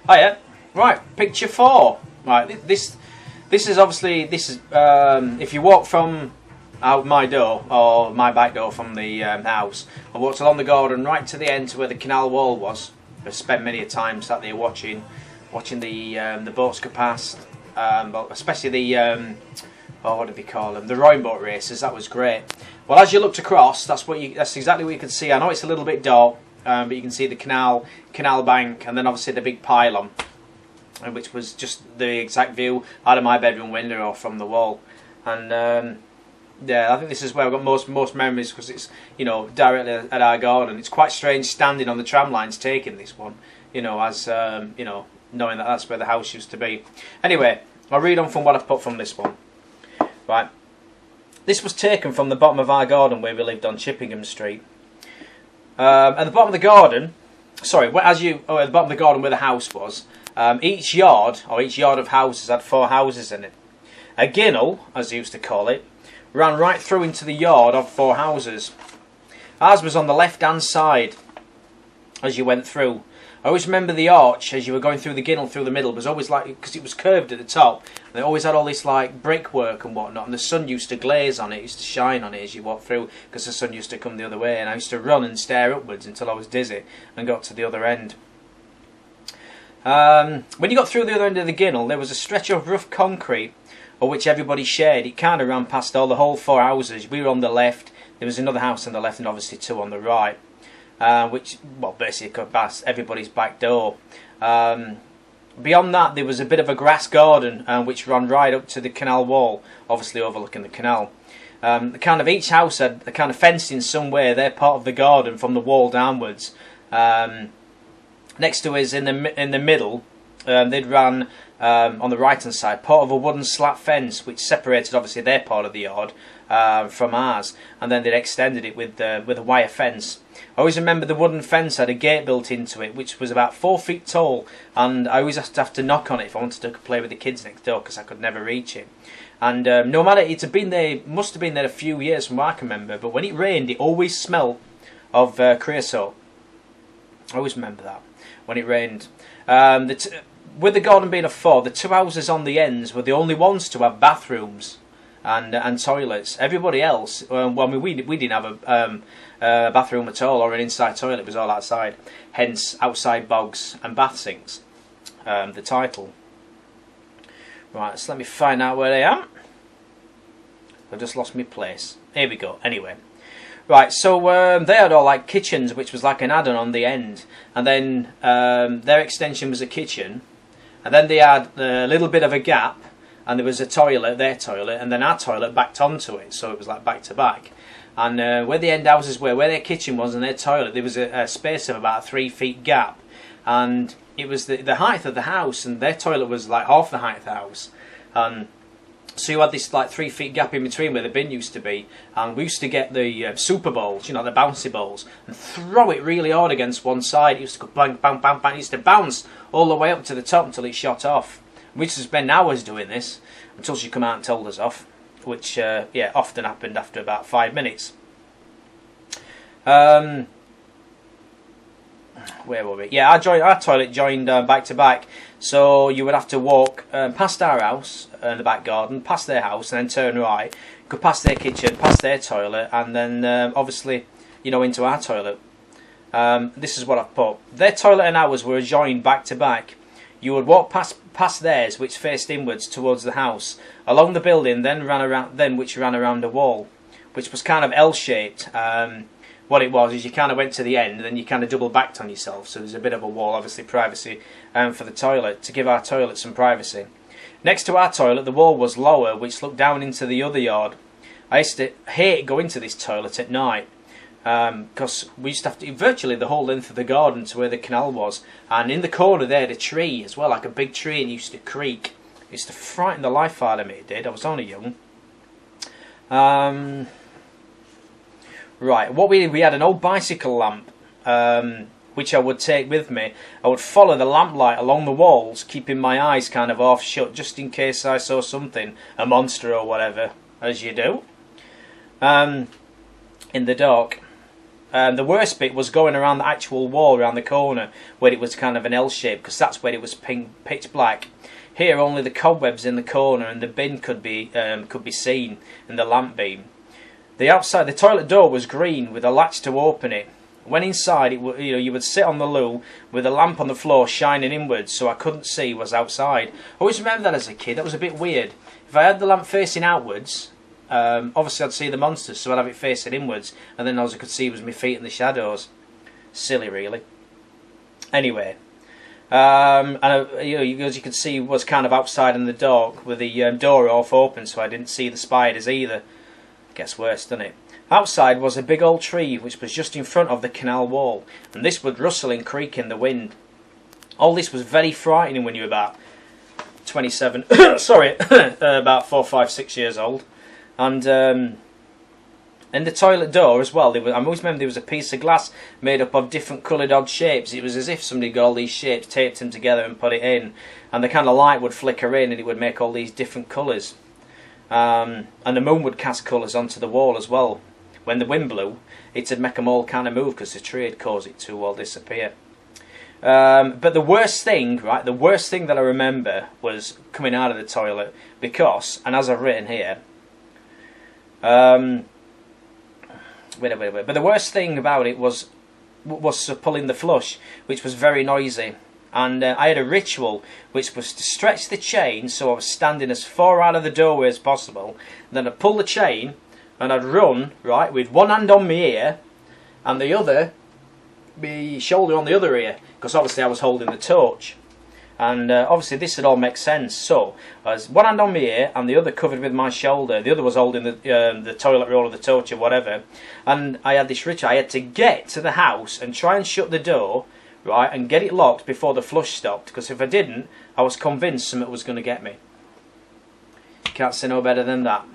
Hiya. Right, picture 4. Right, this is obviously if you walk from out my door or my back door from the house, I walked along the garden right to the end to where the canal wall was. I've spent many a time sat there watching the boats go past, but especially the what do they call them? The rowing boat races. That was great. Well, as you looked across, that's exactly what you can see. I know it's a little bit dark, but you can see the canal bank, and then obviously the big pylon, which was just the exact view out of my bedroom window or from the wall. And yeah, I think this is where I've got most memories, because it's, you know, directly at our garden. It's quite strange standing on the tram lines taking this one, you know, as you know, knowing that that's where the house used to be. Anyway, I'll read on from what I've put from this one. Right, this was taken from the bottom of our garden where we lived on Chippingham Street. At the bottom of the garden, sorry, at the bottom of the garden where the house was, each yard of houses had 4 houses in it. A ginnel, as they used to call it, ran right through into the yard of 4 houses. Ours was on the left-hand side as you went through. I always remember the arch as you were going through the ginnel through the middle was always like, because it was curved at the top, and it always had all this like brickwork and whatnot, and the sun used to glaze on it, used to shine on it as you walked through, because the sun used to come the other way, and I used to run and stare upwards until I was dizzy and got to the other end. When you got through the other end of the ginnel, there was a stretch of rough concrete of which everybody shared. It kind of ran past the whole 4 houses. We were on the left, there was another house on the left, and obviously 2 on the right. Which, well, basically could pass everybody's back door. Beyond that, there was a bit of a grass garden which ran right up to the canal wall, obviously overlooking the canal. Each house had a kind of fenced in some way their part of the garden from the wall downwards. Next to us, in the middle, they'd ran on the right hand side part of a wooden slat fence which separated obviously their part of the yard from ours, and then they'd extended it with a wire fence. I always remember the wooden fence had a gate built into it which was about 4 feet tall, and I always have to knock on it if I wanted to play with the kids next door, because I could never reach it. And no matter, must have been there a few years from what I can remember, but when it rained it always smelled of creosote. I always remember that when it rained. With the garden being a 4, the 2 houses on the ends were the only ones to have bathrooms and toilets. Everybody else, well, I mean, we didn't have a bathroom at all, or an inside toilet. It was all outside. Hence, outside bogs and bath sinks. The title. Right, so let me find out where I am. I've just lost my place. Here we go. Anyway. Right, so they had all like kitchens, which was like an add-on on the end, and then their extension was a kitchen, and then they had a little bit of a gap, and there was a toilet, their toilet, and then our toilet backed onto it, so it was like back to back. And where the end houses were, where their kitchen was and their toilet, there was a space of about a 3 feet gap, and it was the height of the house, and their toilet was like half the height of the house. So you had this like 3 feet gap in between where the bin used to be, and we used to get the super balls, you know, the bouncy balls, and throw it really hard against one side. It used to go bang, bang, bang, bang. It used to bounce all the way up to the top until it shot off. We used to spend hours doing this until she come out and told us off, which yeah, often happened after about 5 minutes. Where were we? Yeah, our toilet joined back to back, so you would have to walk past our house in the back garden, past their house, and then turn right. Go past their kitchen, past their toilet, and then obviously, you know, into our toilet. This is what I've put. Their toilet and ours were joined back to back. You would walk past theirs, which faced inwards towards the house, along the building, which ran around a wall, which was kind of L-shaped. What it was is you kind of went to the end, and then you kind of double backed on yourself, so there's a bit of a wall, obviously privacy for the toilet, to give our toilet some privacy. Next to our toilet, the wall was lower, which looked down into the other yard. I used to hate going to this toilet at night, because we used to have to virtually the whole length of the garden to where the canal was, and in the corner there, the tree as well, like a big tree, and used to creak. It used to frighten the life out of me, it did. I was only young. Right, what we had an old bicycle lamp, which I would take with me. I would follow the lamplight along the walls, keeping my eyes kind of half shut, just in case I saw something, a monster or whatever, as you do, in the dark. The worst bit was going around the actual wall around the corner where it was kind of an L shape, because that's where it was pitch black. Here only the cobwebs in the corner and the bin could be seen in the lamp beam. The outside, the toilet door was green with a latch to open it. When inside, you would sit on the loo with a lamp on the floor shining inwards, so I couldn't see what was outside. I always remember that as a kid. That was a bit weird. If I had the lamp facing outwards, obviously I'd see the monsters, so I'd have it facing inwards, and then all I could see was my feet in the shadows. Silly, really. Anyway, and as you can see, was kind of outside in the dark with the door half open, so I didn't see the spiders either. Gets worse, doesn't it? Outside was a big old tree which was just in front of the canal wall, and this would rustle and creak in the wind. All this was very frightening when you were about 27, sorry, about 4, 5, 6 years old. And in the toilet door as well, I always remember there was a piece of glass made up of different coloured odd shapes. It was as if somebody got all these shapes, taped them together and put it in, and the kind of light would flicker in and it would make all these different colours. And the moon would cast colours onto the wall as well. When the wind blew, it'd make them all kind of move because the tree had caused it to all disappear. But the worst thing, right, the worst thing that I remember was coming out of the toilet because, and as I've written here, but the worst thing about it was pulling the flush, which was very noisy. And I had a ritual which was to stretch the chain so I was standing as far out of the doorway as possible. Then I'd pull the chain and I'd run, right, with one hand on my ear and the other, my shoulder on the other ear, because obviously I was holding the torch. And obviously this would all make sense. So I was one hand on my ear and the other covered with my shoulder. The other was holding the toilet roll or the torch or whatever. And I had this ritual. I had to get to the house and try and shut the door, right, and get it locked before the flush stopped, because if I didn't, I was convinced something was going to get me. Can't say no better than that.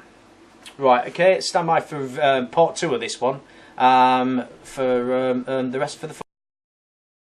Right, okay, stand by for part 2 of this one, for the rest for the